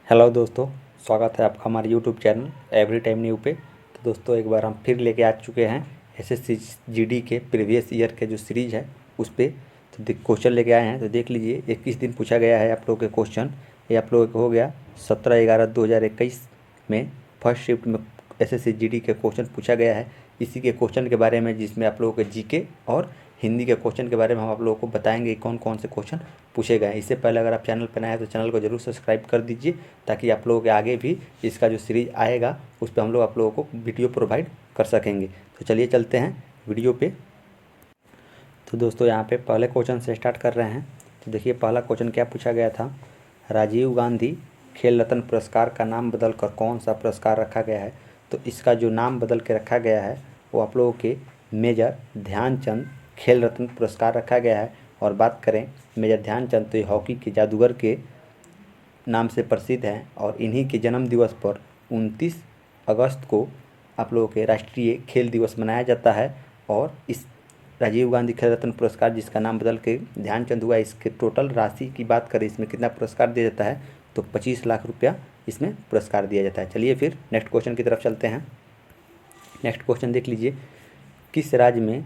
Hello दोस्तों, स्वागत है आपका हमारे YouTube channel every time new पे। तो दोस्तों एक बार हम फिर लेके आ चुके हैं एसएससी जीडी के प्रीवियस ईयर के जो सीरीज़ है उस पे तो क्वेश्चन लेके आए हैं। तो देख लीजिए 21 दिन पूछा गया है आप लोगों के क्वेश्चन। ये आप लोगों को हो गया 17/11/2021 में फर्स्ट शिफ्ट में एसएससी जीडी के क्वेश्चन पूछा गया है। इसी के क्वेश्चन के बारे में जिसमें आप लोगों के जीके और हिंदी के क्वेश्चन के बारे में हम आप लोगों को बताएंगे कौन कौन से क्वेश्चन पूछे गए हैं। इससे पहले अगर आप चैनल पर नए हैं तो चैनल को जरूर सब्सक्राइब कर दीजिए ताकि आप लोगों के आगे भी इसका जो सीरीज आएगा उस पर हम लोग आप लोगों को वीडियो प्रोवाइड कर सकेंगे। तो चलिए चलते हैं वीडियो पे। तो दोस्तों यहाँ पे पहले क्वेश्चन से स्टार्ट कर रहे हैं। तो देखिए पहला क्वेश्चन क्या पूछा गया था। राजीव गांधी खेल रत्न पुरस्कार का नाम बदल कर कौन सा पुरस्कार रखा गया है। तो इसका जो नाम बदल के रखा गया है वो आप लोगों के मेजर ध्यानचंद खेल रत्न पुरस्कार रखा गया है। और बात करें मेजर ध्यानचंद तो ये हॉकी के जादूगर के नाम से प्रसिद्ध हैं और इन्हीं के जन्म दिवस पर 29 अगस्त को आप लोगों के राष्ट्रीय खेल दिवस मनाया जाता है। और इस राजीव गांधी खेल रत्न पुरस्कार जिसका नाम बदल के ध्यानचंद हुआ, इसके टोटल राशि की बात करें इसमें कितना पुरस्कार दिया जाता है तो 25 लाख रुपया इसमें पुरस्कार दिया जाता है। चलिए फिर नेक्स्ट क्वेश्चन की तरफ चलते हैं। नेक्स्ट क्वेश्चन देख लीजिए, किस राज्य में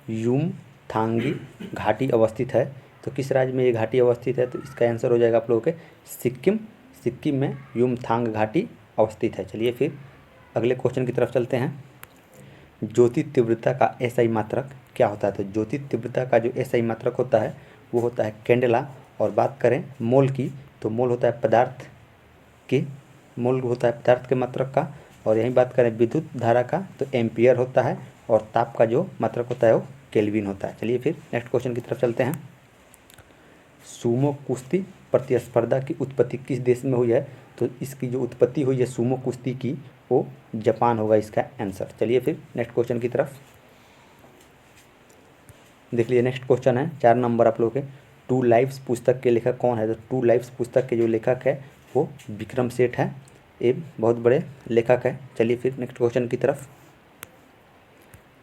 युमथांगी घाटी अवस्थित है। तो किस राज्य में ये घाटी अवस्थित है तो इसका आंसर हो जाएगा आप लोगों के सिक्किम। सिक्किम में युमथांग घाटी अवस्थित है। चलिए फिर अगले क्वेश्चन की तरफ चलते हैं। ज्योति तीव्रता का एसआई मात्रक क्या होता है। तो ज्योति तीव्रता का जो एसआई मात्रक होता है वो होता है कैंडेला। और बात करें मोल की तो मोल होता है पदार्थ के मात्रक का। और यहीं बात करें विद्युत धारा का तो एम्पियर होता है। और ताप का जो मात्रक होता है वो केल्विन होता है। चलिए फिर नेक्स्ट क्वेश्चन की तरफ चलते हैं। सूमो कुश्ती प्रतिस्पर्धा की उत्पत्ति किस देश में हुई है। तो इसकी जो उत्पत्ति हुई है सूमो कुश्ती की वो जापान होगा इसका आंसर। चलिए फिर नेक्स्ट क्वेश्चन की तरफ देख लीजिए। नेक्स्ट क्वेश्चन है 4 नंबर आप लोगों के। टू लाइव्स पुस्तक के लेखक कौन है। तो टू लाइव्स पुस्तक के जो लेखक है वो विक्रम सेठ है। ये बहुत बड़े लेखक है। चलिए फिर नेक्स्ट क्वेश्चन की तरफ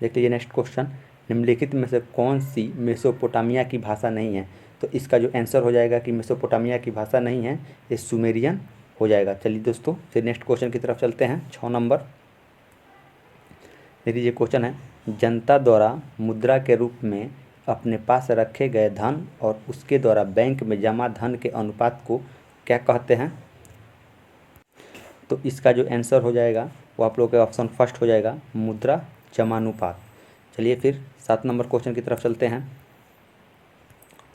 देख लीजिए। नेक्स्ट क्वेश्चन, निम्नलिखित में से कौन सी मेसोपोटामिया की भाषा नहीं है। तो इसका जो आंसर हो जाएगा कि मेसोपोटामिया की भाषा नहीं है, ये सुमेरियन हो जाएगा। चलिए दोस्तों फिर नेक्स्ट क्वेश्चन की तरफ चलते हैं। 6 नंबर देख लीजिए। क्वेश्चन है, जनता द्वारा मुद्रा के रूप में अपने पास रखे गए धन और उसके द्वारा बैंक में जमा धन के अनुपात को क्या कहते हैं। तो इसका जो आंसर हो जाएगा वो आप लोगों के ऑप्शन फर्स्ट हो जाएगा मुद्रा जमानुपात। चलिए फिर 7 नंबर क्वेश्चन की तरफ चलते हैं।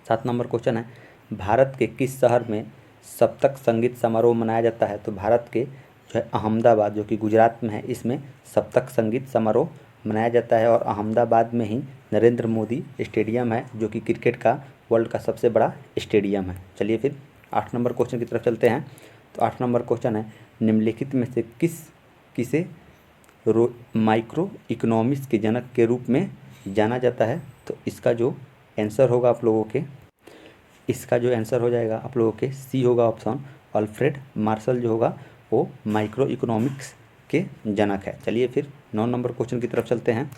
7 नंबर क्वेश्चन है, भारत के किस शहर में सप्तक संगीत समारोह मनाया जाता है। तो भारत के जो है अहमदाबाद जो कि गुजरात में है, इसमें सप्तक संगीत समारोह मनाया जाता है। और अहमदाबाद में ही नरेंद्र मोदी स्टेडियम है जो कि क्रिकेट का वर्ल्ड का सबसे बड़ा स्टेडियम है। चलिए फिर 8 नंबर क्वेश्चन की तरफ चलते हैं। तो 8 नंबर क्वेश्चन है, निम्नलिखित में से किसे माइक्रो इकोनॉमिक्स के जनक के रूप में जाना जाता है। तो इसका जो आंसर होगा आप लोगों के सी होगा ऑप्शन। अल्फ्रेड मार्शल जो होगा वो माइक्रो इकोनॉमिक्स के जनक है। चलिए फिर 9 नंबर क्वेश्चन की तरफ चलते हैं।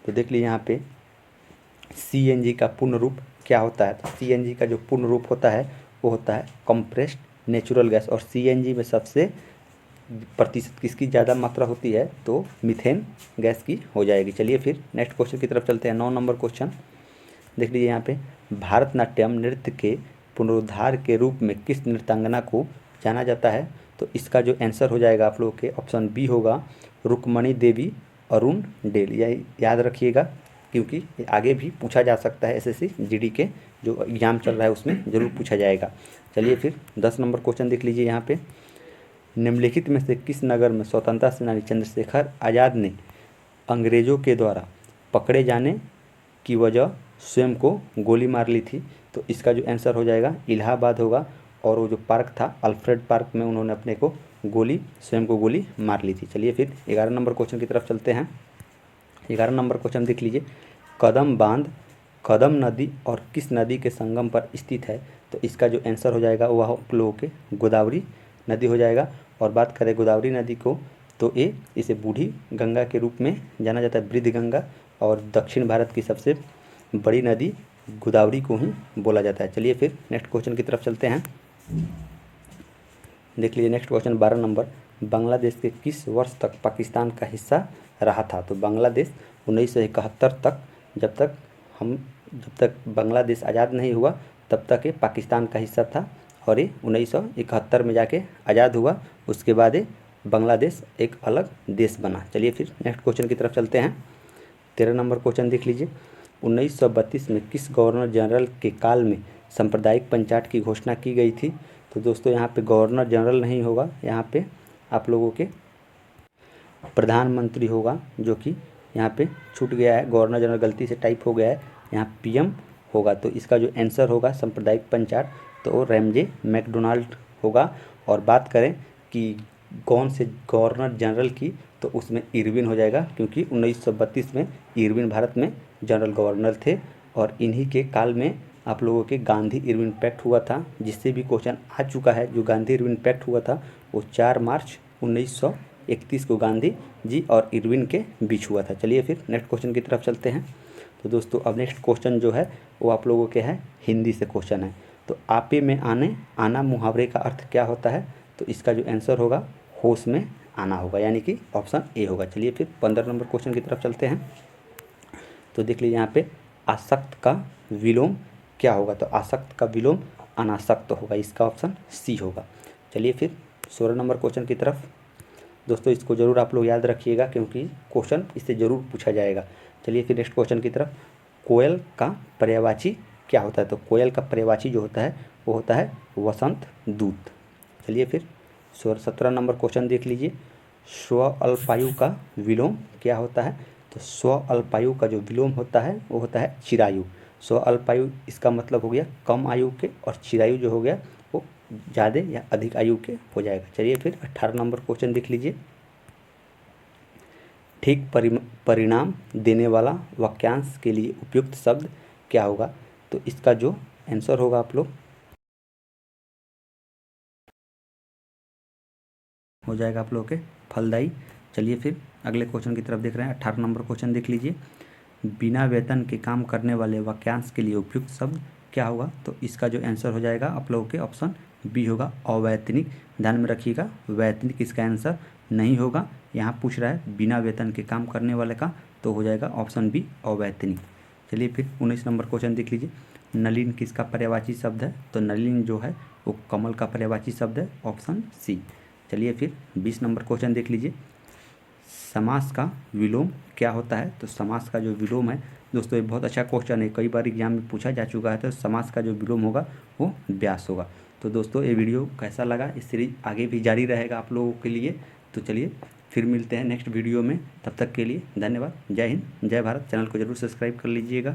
तो देख लीजिए यहाँ पे सीएनजी का पूर्ण रूप क्या होता है। तो सीएनजी का जो पूर्ण रूप होता है वो होता है कंप्रेस्ड नेचुरल गैस। और सीएनजी में सबसे प्रतिशत किसकी ज़्यादा मात्रा होती है तो मीथेन गैस की हो जाएगी। चलिए फिर नेक्स्ट क्वेश्चन की तरफ चलते हैं। 9 नंबर क्वेश्चन देख लीजिए यहाँ पे, भारतनाट्यम नृत्य के पुनरुद्धार के रूप में किस नृत्यांगना को जाना जाता है। तो इसका जो आंसर हो जाएगा आप लोगों के ऑप्शन बी होगा रुक्मणी देवी अरुण डेल। यह याद रखिएगा क्योंकि ये आगे भी पूछा जा सकता है। एसएससी जीडी के जो एग्जाम चल रहा है उसमें ज़रूर पूछा जाएगा। चलिए फिर 10 नंबर क्वेश्चन देख लीजिए यहाँ पे, निम्नलिखित में से किस नगर में स्वतंत्रता सेनानी चंद्रशेखर आज़ाद ने अंग्रेज़ों के द्वारा पकड़े जाने की वजह स्वयं को गोली मार ली थी। तो इसका जो आंसर हो जाएगा इलाहाबाद होगा। और वो जो पार्क था अल्फ्रेड पार्क में उन्होंने अपने को स्वयं को गोली मार ली थी। चलिए फिर 11 नंबर क्वेश्चन की तरफ चलते हैं। 11 नंबर क्वेश्चन देख लीजिए, कदम बांध कदम नदी और किस नदी के संगम पर स्थित है। तो इसका जो आंसर हो जाएगा वह आप लोगों के गोदावरी नदी हो जाएगा। और बात करें गोदावरी नदी को तो इसे बूढ़ी गंगा के रूप में जाना जाता है, वृद्ध गंगा। और दक्षिण भारत की सबसे बड़ी नदी गोदावरी को ही बोला जाता है। चलिए फिर नेक्स्ट क्वेश्चन की तरफ चलते हैं। देख लीजिए नेक्स्ट क्वेश्चन 12 नंबर, बांग्लादेश के किस वर्ष तक पाकिस्तान का हिस्सा रहा था? तो बांग्लादेश 1971 तक, जब तक बांग्लादेश आज़ाद नहीं हुआ तब तक ये पाकिस्तान का हिस्सा था, और ये 1971 में जाके आज़ाद हुआ। उसके बाद ये बांग्लादेश एक अलग देश बना। चलिए फिर नेक्स्ट क्वेश्चन की तरफ चलते हैं। 13 नंबर क्वेश्चन देख लीजिए, 1932 में किस गवर्नर जनरल के काल में सांप्रदायिक पंचायत की घोषणा की गई थी? तो दोस्तों यहाँ पे गवर्नर जनरल नहीं होगा, यहाँ पे आप लोगों के प्रधानमंत्री होगा, जो कि यहाँ पे छूट गया है, गवर्नर जनरल गलती से टाइप हो गया है, यहाँ पीएम होगा। तो इसका जो आंसर होगा सांप्रदायिक पंचायत, तो वो रैमजे मैकडोनाल्ड होगा। और बात करें कि कौन से गवर्नर जनरल की, तो उसमें इरविन हो जाएगा, क्योंकि 1932 में इरविन भारत में जनरल गवर्नर थे, और इन्हीं के काल में आप लोगों के गांधी इरविन पैक्ट हुआ था, जिससे भी क्वेश्चन आ चुका है। जो गांधी इरविन पैक्ट हुआ था वो 4 मार्च 1931 को गांधी जी और इरविन के बीच हुआ था। चलिए फिर नेक्स्ट क्वेश्चन की तरफ चलते हैं। तो दोस्तों अब नेक्स्ट क्वेश्चन जो है वो आप लोगों के है हिंदी से क्वेश्चन है। तो आपे में आने आना मुहावरे का अर्थ क्या होता है? तो इसका जो आंसर होगा होश में आना होगा, यानी कि ऑप्शन ए होगा। चलिए फिर 15 नंबर क्वेश्चन की तरफ चलते हैं। तो देख लीजिए यहाँ पे आसक्त का विलोम क्या होगा? तो आसक्त का विलोम अनासक्त होगा, इसका ऑप्शन सी होगा। चलिए फिर 16 नंबर क्वेश्चन की तरफ। दोस्तों इसको ज़रूर आप लोग याद रखिएगा, क्योंकि क्वेश्चन इससे ज़रूर पूछा जाएगा। चलिए फिर नेक्स्ट क्वेश्चन की तरफ। कोयल का पर्यायवाची क्या होता है? तो कोयल का पर्यायवाची जो होता है वो होता है वसंत दूत। चलिए फिर 17 नंबर क्वेश्चन देख लीजिए, स्व अल्पायु का विलोम क्या होता है? तो स्व अल्पायु का जो विलोम होता है वो होता है चिरायु। स्व अल्पायु इसका मतलब हो गया कम आयु के, और चिरायु जो हो गया वो ज़्यादा या अधिक आयु के हो जाएगा। चलिए फिर 18 नंबर क्वेश्चन देख लीजिए, ठीक परिणाम देने वाला वाक्यांश के लिए उपयुक्त शब्द क्या होगा? तो इसका जो आंसर होगा आप लोग हो जाएगा आप लोगों के फलदायी। चलिए फिर अगले क्वेश्चन की तरफ देख रहे हैं। 18 नंबर क्वेश्चन देख लीजिए, बिना वेतन के काम करने वाले वाक्यांश के लिए उपयुक्त शब्द क्या होगा? तो इसका जो आंसर हो जाएगा आप लोगों के ऑप्शन बी होगा, अवैतनिक। ध्यान में रखिएगा, वैतनिक इसका आंसर नहीं होगा। यहाँ पूछ रहा है बिना वेतन के काम करने वाले का, तो हो जाएगा ऑप्शन बी अवैतनिक। चलिए फिर 19 नंबर क्वेश्चन देख लीजिए, नलिन किसका पर्यायवाची शब्द है? तो नलिन जो है वो कमल का पर्यायवाची शब्द है, ऑप्शन सी। चलिए फिर 20 नंबर क्वेश्चन देख लीजिए, समास का विलोम क्या होता है? तो समास का जो विलोम है दोस्तों ये बहुत अच्छा क्वेश्चन है, कई बार एग्जाम में पूछा जा चुका है। तो समास का जो विलोम होगा वो व्यास होगा। तो दोस्तों ये वीडियो कैसा लगा? इस सीरीज आगे भी जारी रहेगा आप लोगों के लिए। तो चलिए फिर मिलते हैं नेक्स्ट वीडियो में, तब तक के लिए धन्यवाद। जय हिंद, जय भारत। चैनल को जरूर सब्सक्राइब कर लीजिएगा।